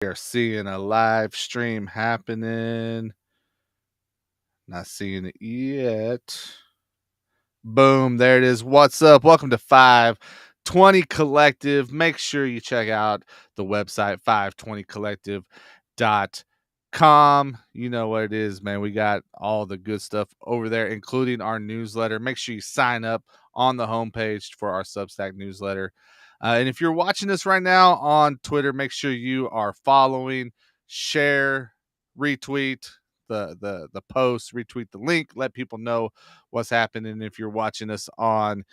are seeing a live stream happening. Not seeing it yet. Boom, there it is. What's up? Welcome to 520 Collective. Make sure you check out the website 520collective.com. You know what it is, man. We got all the good stuff over there, including our newsletter. Make sure you sign up on the homepage for our Substack newsletter. And if you're watching this right now on Twitter, make sure you are following, share, retweet the post, retweet the link, let people know what's happening. If you're watching us on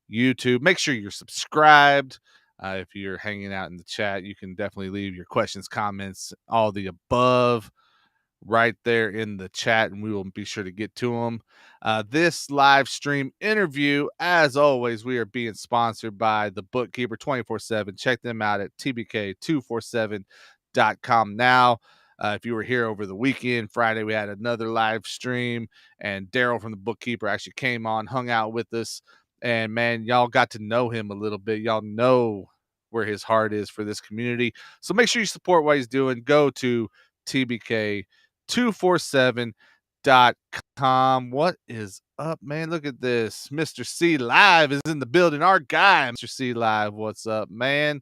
YouTube, make sure you're subscribed. If you're hanging out in the chat, you can definitely leave your questions, comments, all the above right there in the chat, and we will be sure to get to them. This live stream interview, as always, we are being sponsored by the Bookkeeper 24/7. Check them out at tbk247.com now. If you were here over the weekend, Friday, we had another live stream, and Daryl from the Bookkeeper actually came on, hung out with us, and man, y'all got to know him a little bit. Y'all know where his heart is for this community. So make sure you support what he's doing. Go to tbk247.com. What is up, man? Look at this. Mr. C Live is in the building. Our guy, Mr. C Live. What's up, man?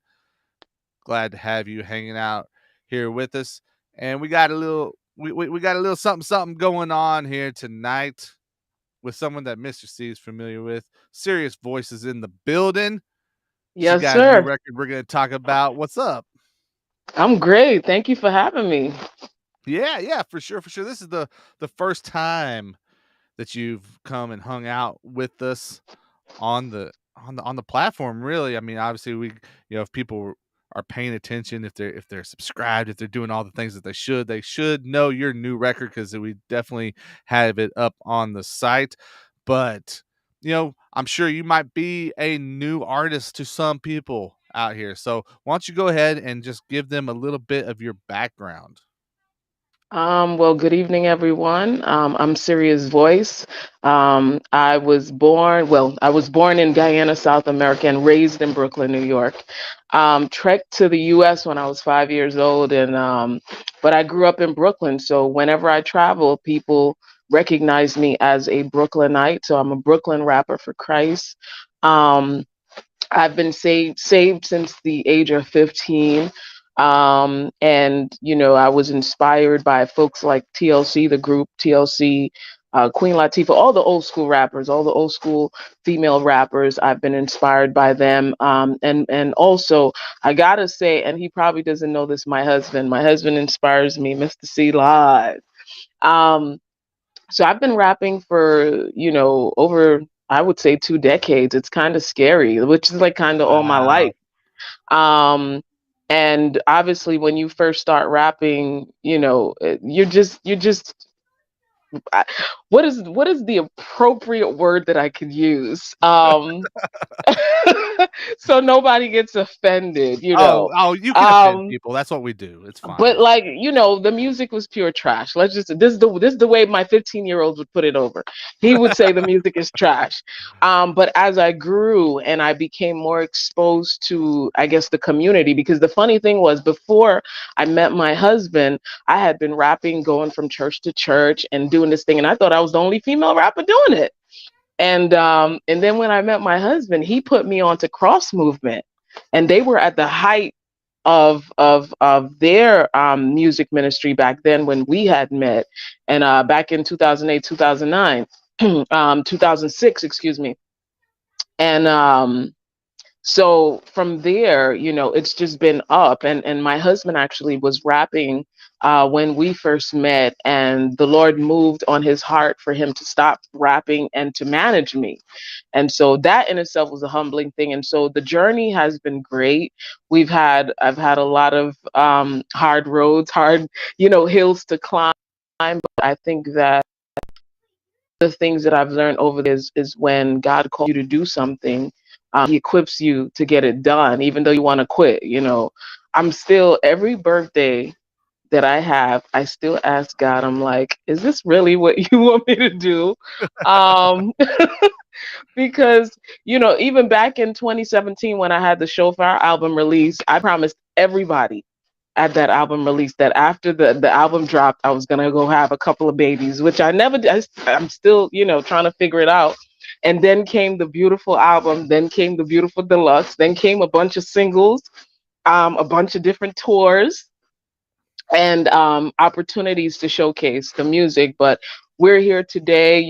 Glad to have you hanging out here with us. And we got a little we got a little something going on here tonight with someone that Mr. C is familiar with. Serious Voices in the building. She Yes, got a new sir. record we're going to talk about. What's up? I'm great. Thank you for having me. Yeah, for sure. This is the first time that you've come and hung out with us on the platform. Really, I mean, obviously, if people are paying attention, if they're subscribed, if they're doing all the things that they should know your new record, because we definitely have it up on the site. But I'm sure you might be a new artist to some people out here. So why don't you go ahead and just give them a little bit of your background? Well, good evening, everyone. I'm Sirius Voice. I was born in Guyana, South America, and raised in Brooklyn, New York. Trekked to the U.S. when I was 5 years old, but I grew up in Brooklyn. So whenever I travel, people recognize me as a Brooklynite. So I'm a Brooklyn rapper for Christ. Um, I've been saved since the age of 15. And I was inspired by folks like TLC, the group TLC, Queen Latifah, all the old school rappers, all the old school female rappers. I've been inspired by them. And also I gotta say, and he probably doesn't know this, my husband inspires me, Mr. C Live. Um, so I've been rapping for, over, I would say, 2 decades. It's kind of scary, which is like kind of all my Wow. life. Um, and obviously, when you first start rapping, you're just I- what is the appropriate word that I could use? So nobody gets offended. Oh, you can offend Um, people. That's what we do. It's but fine. like, the music was pure trash. This is the way my 15-year-old would put it over. He would say the music is trash. But as I grew and I became more exposed to, I guess, the community, because the funny thing was, before I met my husband, I had been rapping, going from church to church and doing this thing, and I thought I was the only female rapper doing it. And then when I met my husband, he put me onto Cross Movement, and they were at the height of their music ministry back then when we had met, and back in 2008, 2009, 2006, excuse me. And so from there, it's just been up. And my husband actually was rapping when we first met, and the Lord moved on his heart for him to stop rapping and to manage me. And so that in itself was a humbling thing. And so the journey has been great. I've had a lot of hard roads, hard, hills to climb. But I think that the things that I've learned over is when God calls you to do something, He equips you to get it done, even though you want to quit. I'm still, every birthday that I have, I still ask God, I'm like, is this really what you want me to do? Um, because even back in 2017, when I had the Shofar album release, I promised everybody, at that album release that after the album dropped, I was gonna go have a couple of babies, which I never did. I'm still, trying to figure it out. And then came the beautiful album, then came the beautiful deluxe, then came a bunch of singles, a bunch of different tours, and opportunities to showcase the music. But we're here today,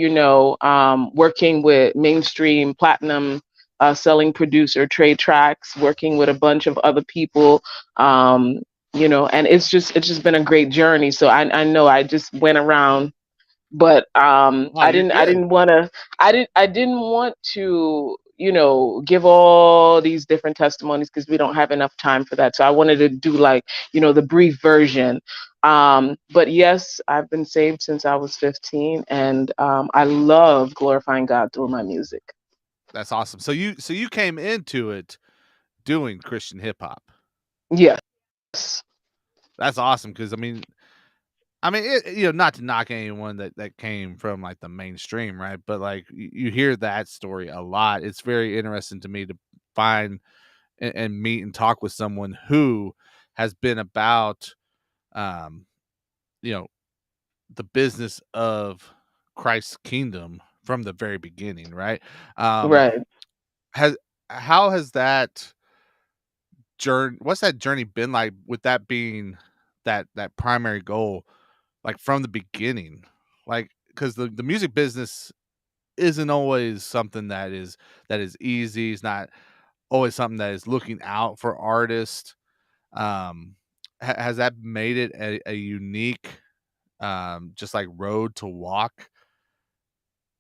working with mainstream platinum selling producer Trey Tracks, working with a bunch of other people. Um, and it's just been a great journey. So I know I just went around, but Oh, I you're didn't I good. didn't want to I didn't want to give all these different testimonies because we don't have enough time for that. So I wanted to do like the brief version. But yes, I've been saved since I was 15, and I love glorifying God through my music. That's awesome. So you came into it doing Christian hip hop. Yes. That's awesome because not to knock anyone that came from like the mainstream, right? But like you hear that story a lot. It's very interesting to me to find and meet and talk with someone who has been about, um, you know, the business of Christ's kingdom from the very beginning, right? Um, Right. has how has that journey? What's that journey been like with that being that primary goal, like from the beginning? Like, because the music business isn't always something that is easy. It's not always something that is looking out for artists. Um, has that made it a unique, just like road to walk,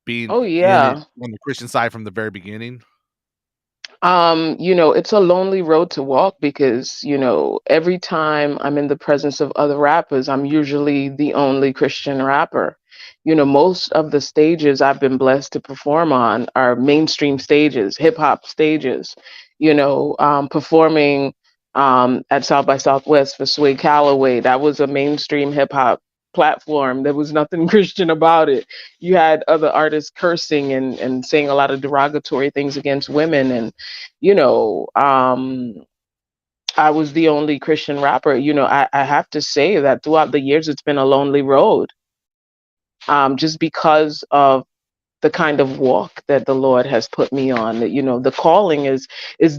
being Oh in it yeah. on the Christian side from the very beginning? It's a lonely road to walk because, every time I'm in the presence of other rappers, I'm usually the only Christian rapper. Most of the stages I've been blessed to perform on are mainstream stages, hip hop stages, performing at South by Southwest for Sway Calloway. That was a mainstream hip hop platform. There was nothing Christian about it. You had other artists cursing and saying a lot of derogatory things against women, and you know, um, I was the only Christian rapper. I have to say that throughout the years, it's been a lonely road, just because of the kind of walk that the Lord has put me on. That the calling is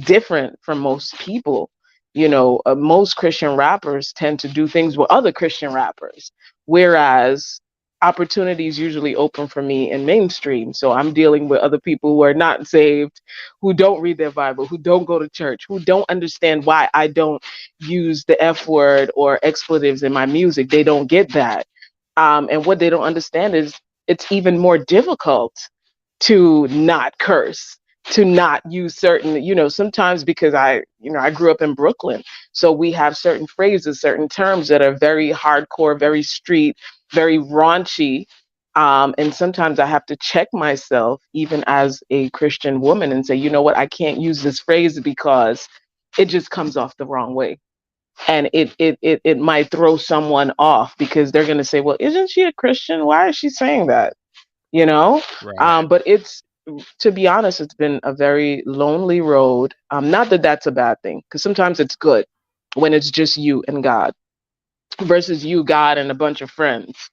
different from most people. Most Christian rappers tend to do things with other Christian rappers, whereas opportunities usually open for me in mainstream. So I'm dealing with other people who are not saved, who don't read their Bible, who don't go to church, who don't understand why I don't use the F word or expletives in my music. They don't get that. And what they don't understand is it's even more difficult to not curse, to not use certain, sometimes because I grew up in Brooklyn. So we have certain phrases, certain terms that are very hardcore, very street, very raunchy. And sometimes I have to check myself, even as a Christian woman, and say, you know what, I can't use this phrase because it just comes off the wrong way. And it might throw someone off because they're going to say, well, isn't she a Christian? Why is she saying that? you know Right. but it's, to be honest, it's been a very lonely road. Not that that's a bad thing, because sometimes it's good when it's just you and God versus you, God, and a bunch of friends,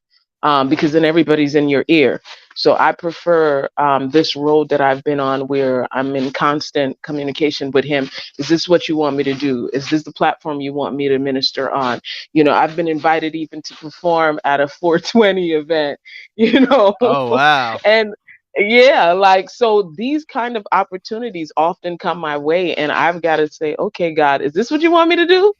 because then everybody's in your ear. So I prefer this road that I've been on, where I'm in constant communication with Him. Is this what you want me to do? Is this the platform you want me to minister on? I've been invited even to perform at a 420 event, you know, Oh, wow. and yeah, like, so these kind of opportunities often come my way, and I've got to say, okay, God, is this what you want me to do?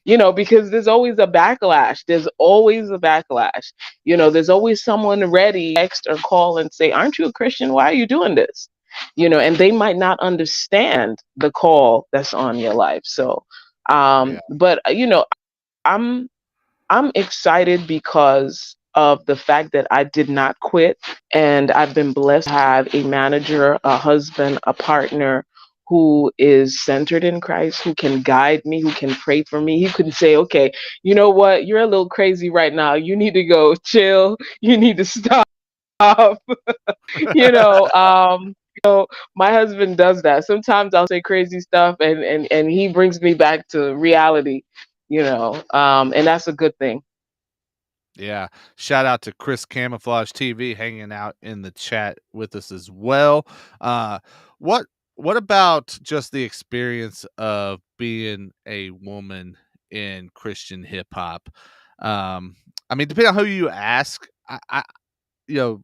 Because there's always a backlash. There's always a backlash. There's always someone ready to text or call and say, aren't you a Christian? Why are you doing this? And they might not understand the call that's on your life. So, Yeah. but I'm I'm excited because of the fact that I did not quit, and I've been blessed to have a manager, a husband, a partner who is centered in Christ, who can guide me, who can pray for me. He can say, okay, you know what? You're a little crazy right now. You need to go chill. You need to stop. you know, um, my husband does that. Sometimes I'll say crazy stuff, and he brings me back to reality. and that's a good thing. Yeah. Shout out to Chris Camouflage TV hanging out in the chat with us as well. Uh what what about just the experience of being a woman in Christian hip hop? I mean, depending on who you ask, I you know,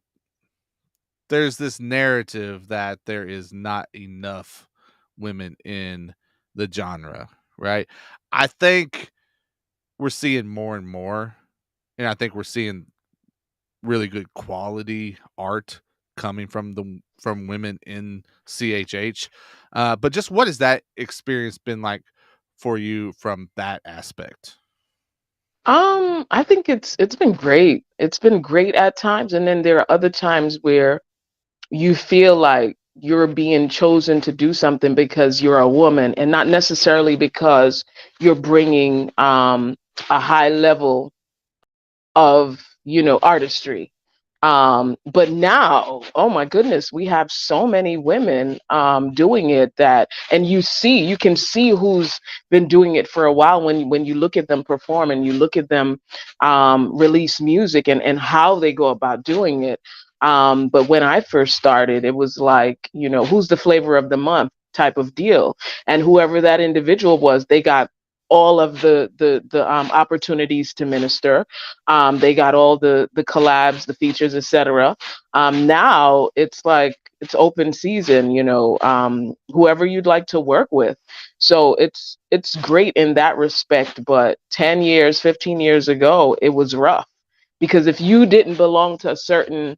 there's this narrative that there is not enough women in the genre, right? I think we're seeing more and more, and I think we're seeing really good quality art coming from women in CHH. But just what has that experience been like for you from that aspect? I think it's been great. It's been great at times, and then there are other times where you feel like you're being chosen to do something because you're a woman, and not necessarily because you're bringing a high level of artistry. But now, oh my goodness, we have so many women doing it, that and you can see who's been doing it for a while when you look at them perform, and you look at them release music, and how they go about doing it. But when I first started, it was like, who's the flavor of the month type of deal, and whoever that individual was, they got all of the opportunities to minister. They got all the collabs, the features, etc. Now it's like it's open season, whoever you'd like to work with. So it's great in that respect. But 10 years, 15 years ago, it was rough, because if you didn't belong to a certain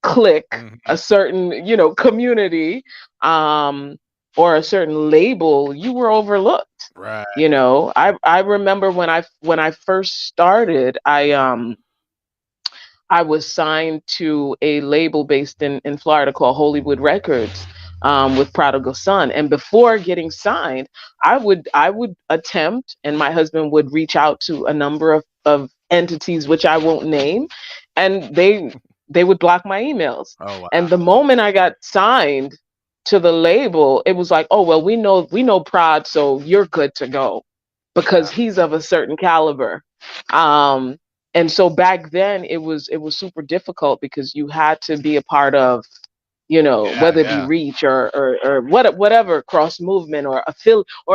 clique, a Mhm. certain community, um, or a certain label, you were overlooked. Right. I remember when I first started, I was signed to a label based in Florida called Hollywood Records, with Prodigal Son. And before getting signed, I would attempt, and my husband would reach out to a number of entities which I won't name, and they would block my emails. Oh, And wow. the moment I got signed to the label, it was like, oh well, we know Prod, so you're good to go, because Yeah. he's of a certain caliber. Um, and so back then it was super difficult, because you had to be a part of, Yeah, whether it be yeah. reach or whatever cross movement, or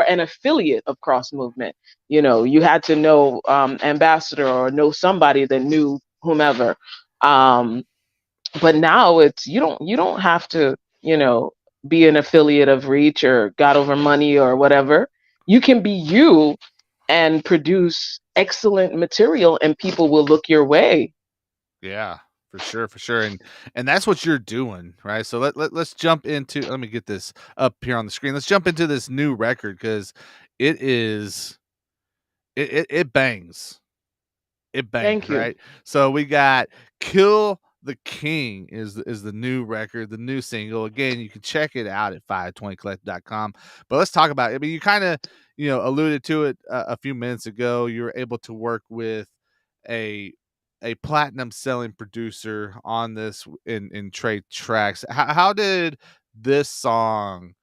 an affiliate of cross movement. You had to know ambassador, or know somebody that knew whomever. um but now it's you don't have to, be an affiliate of reach or got over money or whatever. You can be you and produce excellent material, and people will look your way. Yeah, for sure, and that's what you're doing, right? So let's jump into, let me get this up here on the screen. Let's jump into this new record because it is it bangs. It bangs, Thank you. right? So we got "Kill the King" is the new record, the new single. Again, you can check it out at FiveTwentyCollective.com. But let's talk about it. I mean, you kinda, alluded to it a few minutes ago. You were able to work with a a platinum selling producer on this in Trade Tracks. How did this song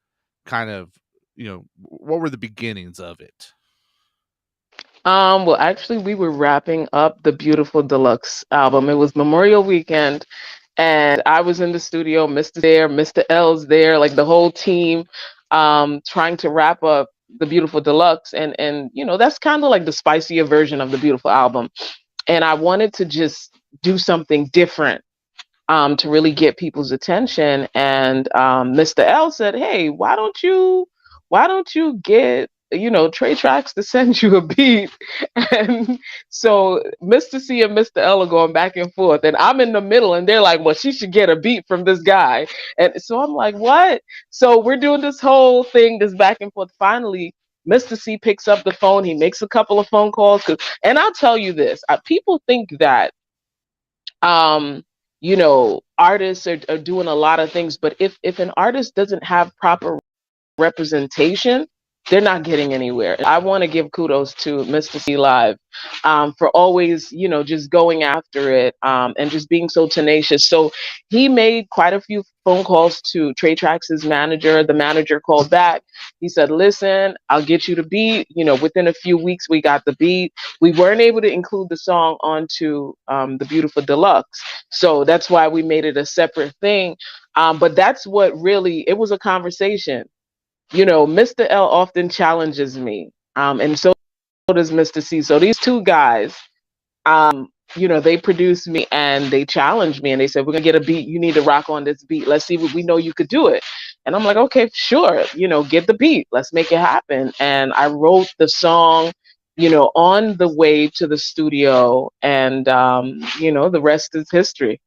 kind of, what were the beginnings of it? Well, actually, we were wrapping up the Beautiful Deluxe album. It was Memorial Weekend, and I was in the studio. Mr. L's there, like the whole team, trying to wrap up the Beautiful Deluxe, and that's kind of like the spicier version of the Beautiful album. And I wanted to just do something different, to really get people's attention. And Mr. L said, "Hey, why don't you get Trey Tracks to send you a beat?" And so Mr. C and Mr. L are going back and forth, and I'm in the middle, and they're like, "Well, she should get a beat from this guy." And so I'm like, "What?" So we're doing this whole thing, this back and forth. Finally, Mr. C picks up the phone. He makes a couple of phone calls, and I'll tell you this: people think that um artists are doing a lot of things, but if an artist doesn't have proper representation, they're not getting anywhere. I want to give kudos to Mr. C Live, for always, just going after it, and just being so tenacious. So he made quite a few phone calls to Trey Trax's manager. The manager called back. He said, "Listen, I'll get you the beat." Within a few weeks, we got the beat. We weren't able to include the song onto the Beautiful Deluxe, so that's why we made it a separate thing. But that's what really, it was a conversation. Mr. L often challenges me, and so does Mr. C. So these two guys, they produce me and they challenge me and they said, "We're gonna get a beat. You need to rock on this beat. Let's see what we know you could do it." And I'm like, "Okay, sure. Get the beat. Let's make it happen." And I wrote the song, on the way to the studio, and the rest is history.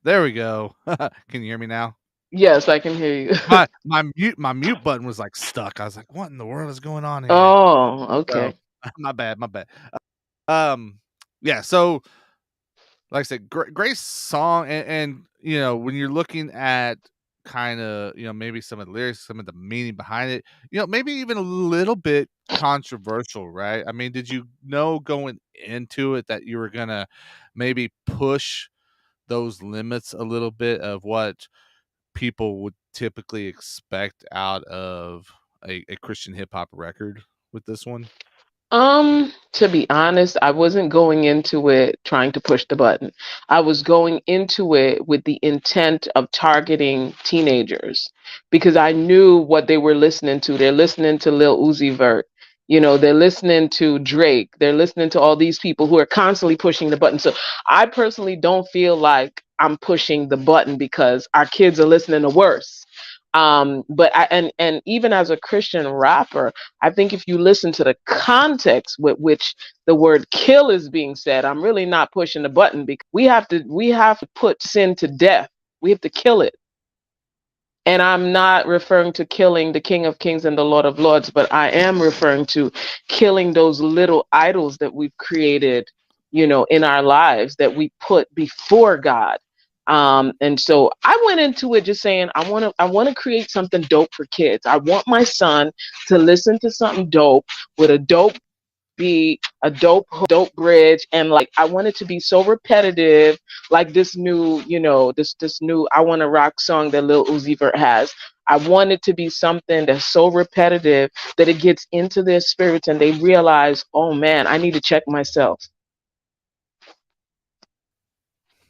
There we go. Can you hear me now? Yes, I can hear you. My mute button was, like, stuck. I was like, "What in the world is going on here?" Oh, So, okay. my bad, my bad. Um, yeah, so, like I said, great song, and, when you're looking at kinda, maybe some of the lyrics, some of the meaning behind it, maybe even a little bit controversial, right? I mean, did you know going into it that you were gonna maybe push those limits a little bit of what people would typically expect out of a Christian hip hop record with this one? To be honest, I wasn't going into it trying to push the button. I was going into it with the intent of targeting teenagers because I knew what they were listening to. They're listening to Lil Uzi Vert. They're listening to Drake. They're listening to all these people who are constantly pushing the button. So I personally don't feel like I'm pushing the button because our kids are listening to worse. But and even as a Christian rapper, I think if you listen to the context with which the word kill is being said, I'm really not pushing the button because we have to put sin to death. We have to kill it. And I'm not referring to killing the King of Kings and the Lord of Lords, but I am referring to killing those little idols that we've created, in our lives that we put before God. And so I went into it just saying I want to create something dope for kids. I want my son to listen to something dope with a dope beat, a dope bridge, and like I want it to be so repetitive, like this new, this new "I Want to Rock" song that Lil Uzi Vert has. I want it to be something that's so repetitive that it gets into their spirits and they realize, oh man, I need to check myself.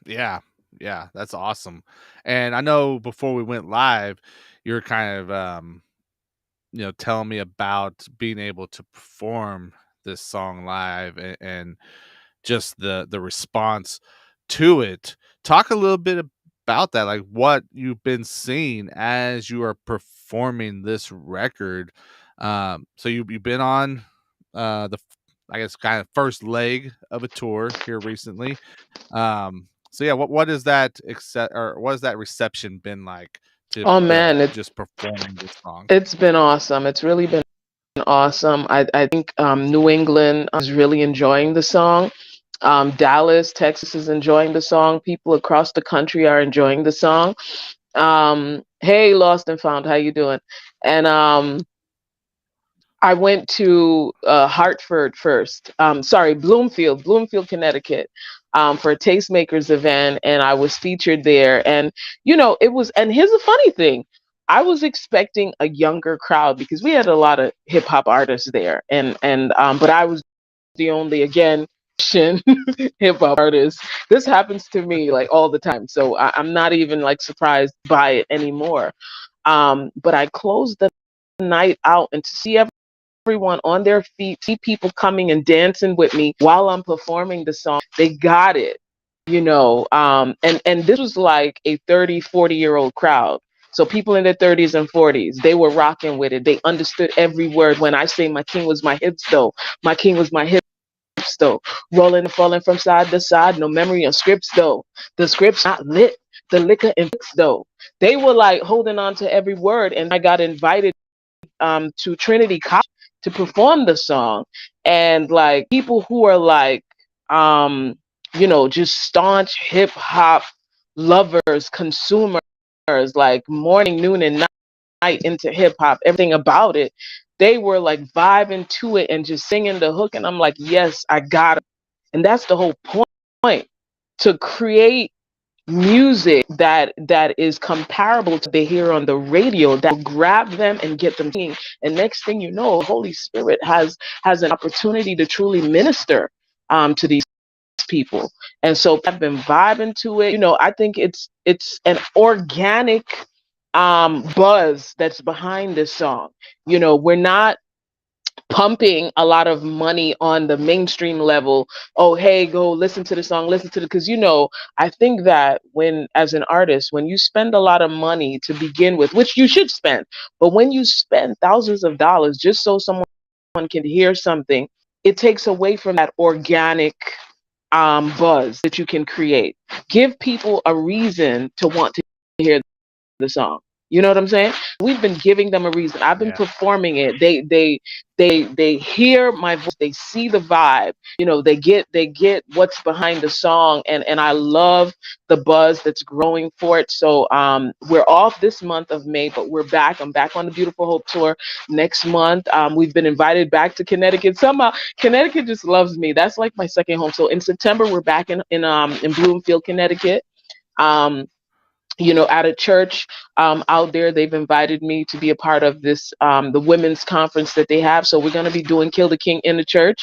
Yeah, yeah, that's awesome. And I know before we went live, you're kind of telling me about being able to perform this song live, and just the response to it. Talk a little bit about that, like what you've been seeing as you are performing this record. So you've been on I guess kind of first leg of a tour here recently. So yeah, what is that accept or what has that reception been like to Oh man, just performing this song? it's been awesome. It's really been awesome. I think New England is really enjoying the song. Dallas, Texas is enjoying the song. People across the country are enjoying the song. Hey, Lost and Found, how you doing? And I went to Hartford first. Sorry, Bloomfield, Connecticut, for a tastemakers event, and I was featured there. And it was. And here's the funny thing: I was expecting a younger crowd because we had a lot of hip hop artists there, and but I was the only again Christian hip hop artist. This happens to me like all the time, so I'm not even like surprised by it anymore. But I closed the night out, and to see everyone on their feet, see people coming and dancing with me while I'm performing the song. They got it, and this was like a 30, 40-year-old crowd. So people in their 30s and 40s, they were rocking with it. They understood every word. When I say my king was my hips though, my king was my hips though, rolling and falling from side to side, no memory on scripts though. The script's not lit. the liquor and though they were like holding on to every word, and I got invited to Trinity College to perform the song, and like people who are like just staunch hip hop lovers, consumers, like morning, noon, and night into hip hop, everything about it. They were like vibing to it and just singing the hook, and I'm like, yes, I got it. And that's the whole point, to create music that is comparable to they hear on the radio, that will grab them and get them singing. And next thing you know, Holy Spirit has an opportunity to truly minister to these people. And so I've been vibing to it. I think it's an organic buzz that's behind this song. We're not pumping a lot of money on the mainstream level. Oh, hey, go listen to the song, listen to the, because I think that when, as an artist, when you spend a lot of money to begin with, which you should spend, but when you spend thousands of dollars just so someone can hear something, it takes away from that organic buzz that you can create. Give people a reason to want to hear the song. You know what I'm saying? We've been giving them a reason. I've been Yeah. performing it. They hear my voice. They see the vibe. They get what's behind the song, and I love the buzz that's growing for it. So we're off this month of May, but we're back. I'm back on the Beautiful Hope tour next month. We've been invited back to Connecticut. Somehow Connecticut just loves me. That's like my second home. So in September we're back in Bloomfield, Connecticut. Um, at a church out there. They've invited me to be a part of this, the women's conference that they have. So we're going to be doing Kill the King in the church.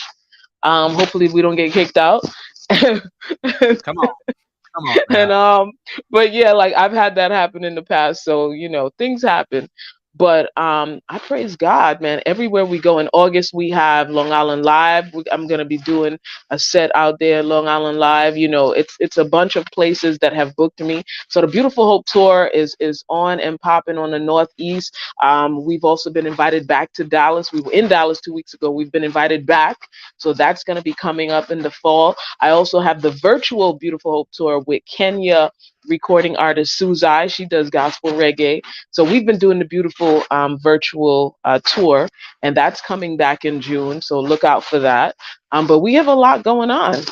Hopefully we don't get kicked out. Come on. Come on now. and but yeah, like I've had that happen in the past, so things happen. But I praise God, man. Everywhere we go, in August we have Long Island Live. I'm gonna be doing a set out there, Long Island Live. It's a bunch of places that have booked me. So the Beautiful Hope tour is on and popping on the Northeast. We've also been invited back to Dallas. We were in Dallas 2 weeks ago. We've been invited back, so that's gonna be coming up in the fall. I also have the virtual Beautiful Hope tour with Kenya recording artist Suzai. She does gospel reggae. So we've been doing the beautiful virtual tour, and that's coming back in June. So look out for that. But we have a lot going on.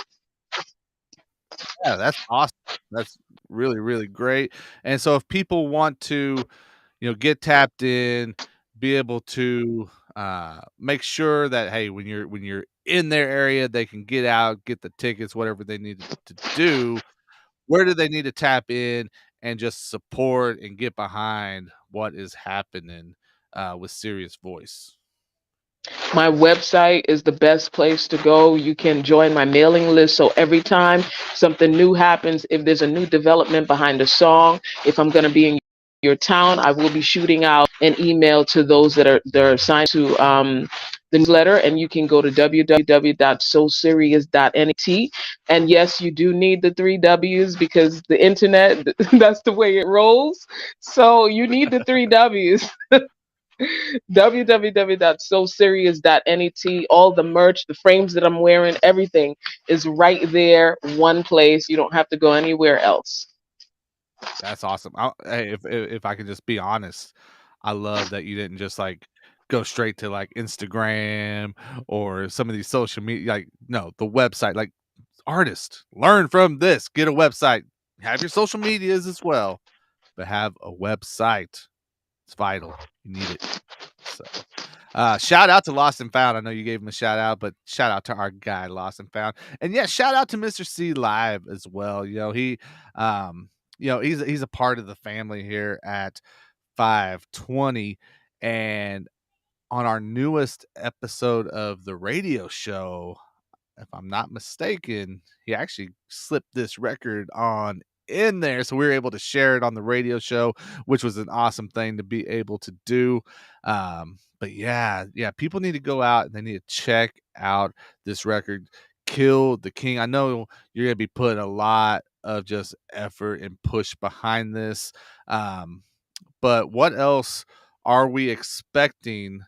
Yeah, that's awesome. That's really, really great. And so if people want to, get tapped in, be able to make sure that hey, when you're in their area, they can get out, get the tickets, whatever they need to do. Where do they need to tap in and just support and get behind what is happening with Serious Voice? My website is the best place to go. You can join my mailing list. So every time something new happens, if there's a new development behind a song, if I'm going to be in your town, I will be shooting out an email to those that are assigned to the newsletter. And you can go to www.soserious.net. And yes, you do need the three W's because the internet, that's the way it rolls. So you need the three W's. www.soserious.net. All the merch, the frames that I'm wearing, everything is right there, one place. You don't have to go anywhere else. That's awesome. Hey, if I can just be honest, I love that you didn't just like go straight to like Instagram or some of these social media. Like, no, the website. Like, artist, learn from this. Get a website. Have your social medias as well, but have a website. It's vital. You need it. So, shout out to Lost and Found. I know you gave him a shout out, but shout out to our guy Lost and Found, and yeah, shout out to Mr. C Live as well. Um, he's a part of the family here at 520, and on our newest episode of the radio show, if I'm not mistaken, he actually slipped this record on in there. So we were able to share it on the radio show, which was an awesome thing to be able to do. But yeah, people need to go out and they need to check out this record, Kill the King. I know you're gonna be putting a lot of just effort and push behind this. But what else are we expecting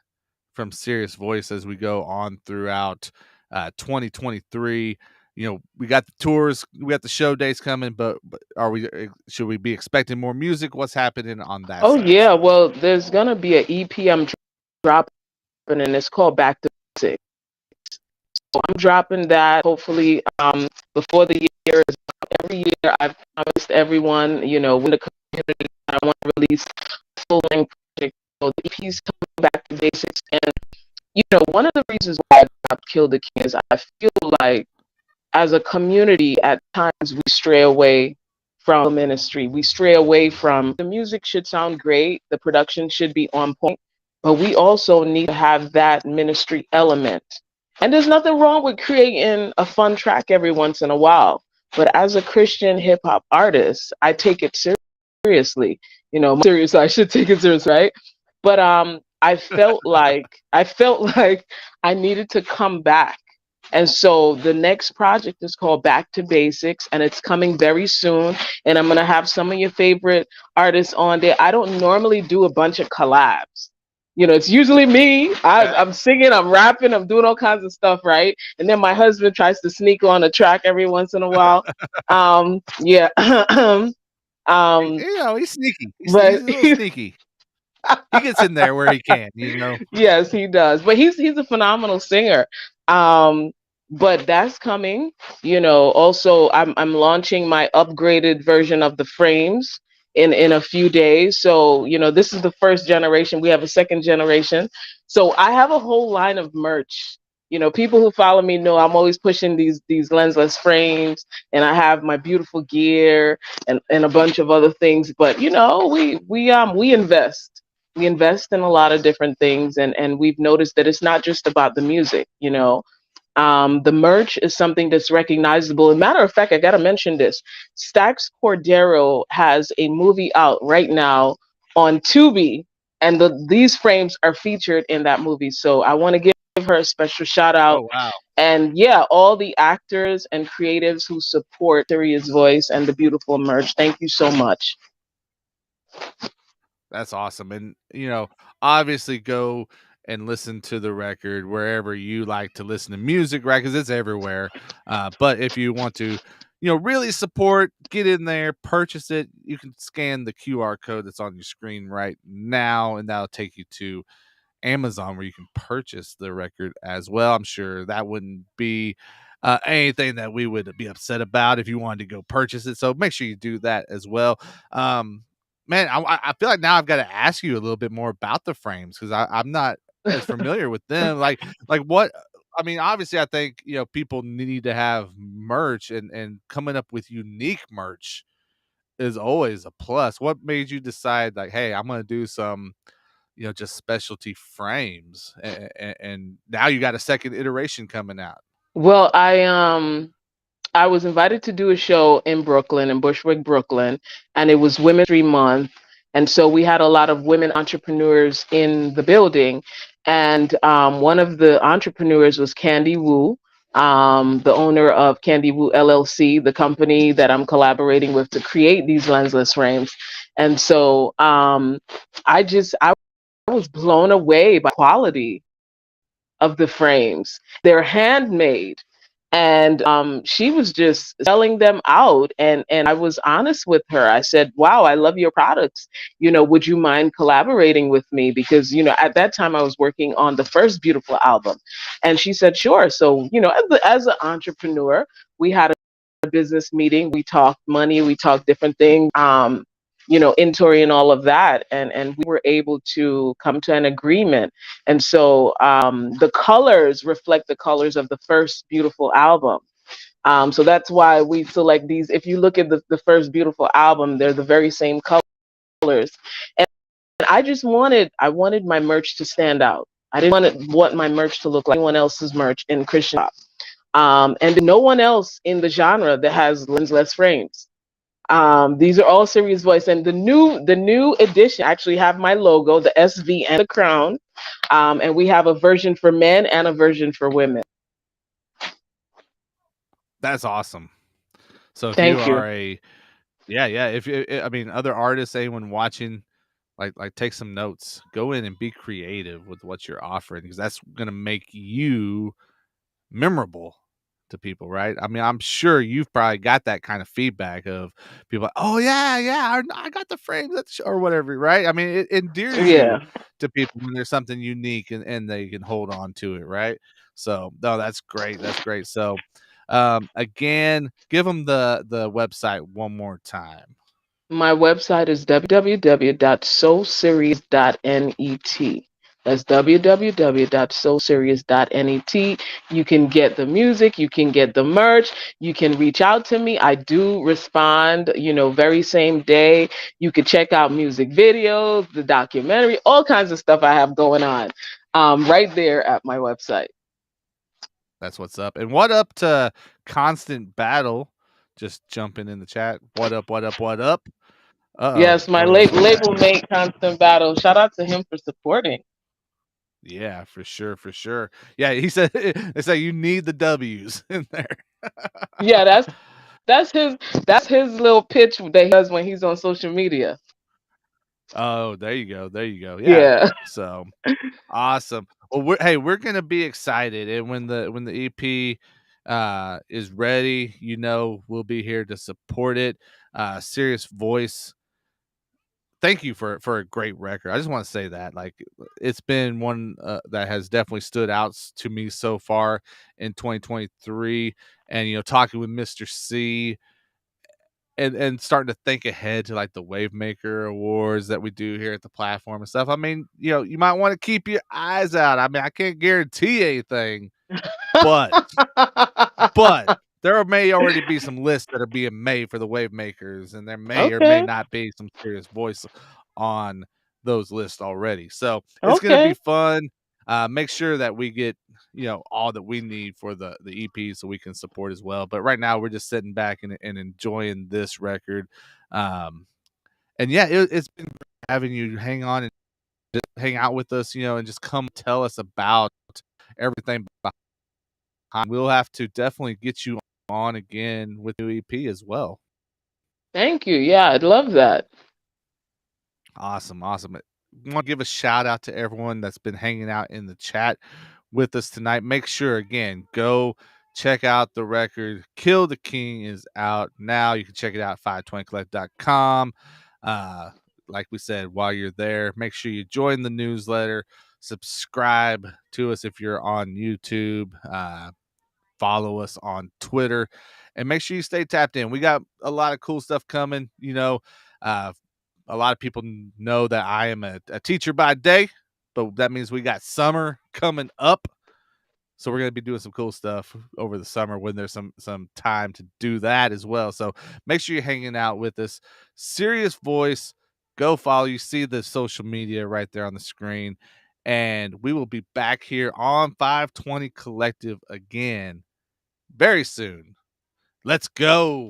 from Serious Voice as we go on throughout 2023? we got the tours, we got the show dates coming, but are we should we be expecting more music? What's happening on that Oh side of yeah, stuff? well, there's gonna be an EP I'm dropping, and it's called Back to Basics. So I'm dropping that hopefully before the year is up. Every year I've promised everyone, when the community I want to release a full length project. So the EP's coming back to basics, and one of the reasons why I dropped Kill the King is I feel like as a community, at times we stray away from ministry. We stray away from the music should sound great, the production should be on point, but we also need to have that ministry element. And there's nothing wrong with creating a fun track every once in a while. But as a Christian hip hop artist, I take it seriously. Serious, I should take it serious, right? But I felt like I needed to come back, and so the next project is called Back to Basics, and it's coming very soon. And I'm going to have some of your favorite artists on there. I don't normally do a bunch of collabs. It's usually me. Okay. I'm singing, I'm rapping, I'm doing all kinds of stuff, right? And then my husband tries to sneak on a track every once in a while. Yeah. um, He's sneaky. He's but a little sneaky. He gets in there where he can. yes, he does. But he's a phenomenal singer. Um, but that's coming. Also I'm launching my upgraded version of the frames in a few days. So, this is the first generation. We have a second generation. So I have a whole line of merch. People who follow me know I'm always pushing these lensless frames, and I have my beautiful gear and a bunch of other things. But we invest in a lot of different things, and we've noticed that it's not just about the music. The merch is something that's recognizable. As a matter of fact, I got to mention this. Stax Cordero has a movie out right now on Tubi, and these frames are featured in that movie. So I want to give her a special shout out. Oh wow. And yeah, all the actors and creatives who support Syria's voice and the beautiful merch. Thank you so much. That's awesome. And, obviously go and listen to the record wherever you like to listen to music, right? Because it's everywhere. But if you want to, really support, get in there, purchase it. You can scan the QR code that's on your screen right now, and that'll take you to Amazon where you can purchase the record as well. I'm sure that wouldn't be anything that we would be upset about if you wanted to go purchase it. So make sure you do that as well. Um, Man, I feel like now I've got to ask you a little bit more about the frames because I'm not as familiar with them. Like what? I mean, obviously, I think people need to have merch, and coming up with unique merch is always a plus. What made you decide, like, hey, I'm going to do some just specialty frames, and now you got a second iteration coming out? Well, I was invited to do a show in Brooklyn, in Bushwick, Brooklyn, and it was Women's History Month. And so we had a lot of women entrepreneurs in the building. And one of the entrepreneurs was Candy Wu, the owner of Candy Wu LLC, the company that I'm collaborating with to create these lensless frames. And so I was blown away by the quality of the frames. They're handmade. And she was just selling them out. And I was honest with her. I said, wow, I love your products. Would you mind collaborating with me? Because, at that time I was working on the first Beautiful album. And she said, sure. So, as an entrepreneur, we had a business meeting. We talked money, we talked different things. Inventory and all of that, and we were able to come to an agreement. And so the colors reflect the colors of the first Beautiful album. So that's why we select these. If you look at the first Beautiful album, they're the very same colors. And I wanted my merch to stand out. I didn't want my merch to look like anyone else's merch in Christian pop. And no one else in the genre that has lensless frames. These are all serious voice, and the new edition actually have my logo, the SV and the crown, and we have a version for men and a version for women. That's awesome. So if you Thank you. are yeah, if you, I mean, other artists, anyone watching, like take some notes, go in and be creative with what you're offering because that's going to make you memorable to people, right? I mean, I'm sure you've probably got that kind of feedback of people like, "Oh yeah, yeah, I got the frame that's or whatever," right? I mean, it endears you Yeah. to people when there's something unique and they can hold on to it, right? So, no, that's great. That's great. So, again, give them the website one more time. My website is www.soulseries.net. That's www.soulseries.net. You can get the music, you can get the merch, you can reach out to me. I do respond, very same day. You can check out music videos, the documentary, all kinds of stuff I have going on right there at my website. That's what's up. And what up to Constant Battle? Just jumping in the chat. What up? What up? What up? Uh-oh. Yes, my What is that? label mate, Constant Battle. Shout out to him for supporting. Yeah, for sure, for sure. Yeah, he said they say you need the W's in there. Yeah, that's his little pitch that he does when he's on social media. Oh, there you go. There you go. Yeah. Yeah. So awesome. Well, we're gonna be excited, and when the EP is ready, we'll be here to support it. Serious Voice, thank you for a great record. I just want to say that, like, it's been one that has definitely stood out to me so far in 2023. And talking with Mr. C and starting to think ahead to like the Wavemaker Awards that we do here at the platform and stuff. I mean, you might want to keep your eyes out. I mean, I can't guarantee anything, but but there may already be some lists that are being made for the wave makers, and there may or may Okay. not be some serious voice on those lists already. So it's going to be Okay. fun. Make sure that we get all that we need for the EP so we can support as well. But right now we're just sitting back and enjoying this record. And yeah, it's been great having you hang on and just hang out with us, and just come tell us about everything behind. We'll have to definitely get you on again with new EP as well. Thank you. Yeah, I'd love that. Awesome, awesome. I want to give a shout out to everyone that's been hanging out in the chat with us tonight. Make sure again, go check out the record. Kill the King is out now. You can check it out at FiveTwentyCollective.com. Uh, like we said, while you're there, make sure you join the newsletter, subscribe to us if you're on YouTube. Follow us on Twitter, and make sure you stay tapped in. We got a lot of cool stuff coming. Uh, a lot of people know that I am a teacher by day, but that means we got summer coming up. So we're going to be doing some cool stuff over the summer when there's some time to do that as well. So make sure you're hanging out with us. Serious Voice, go follow. You see the social media right there on the screen. And we will be back here on 520 Collective again very soon. Let's go.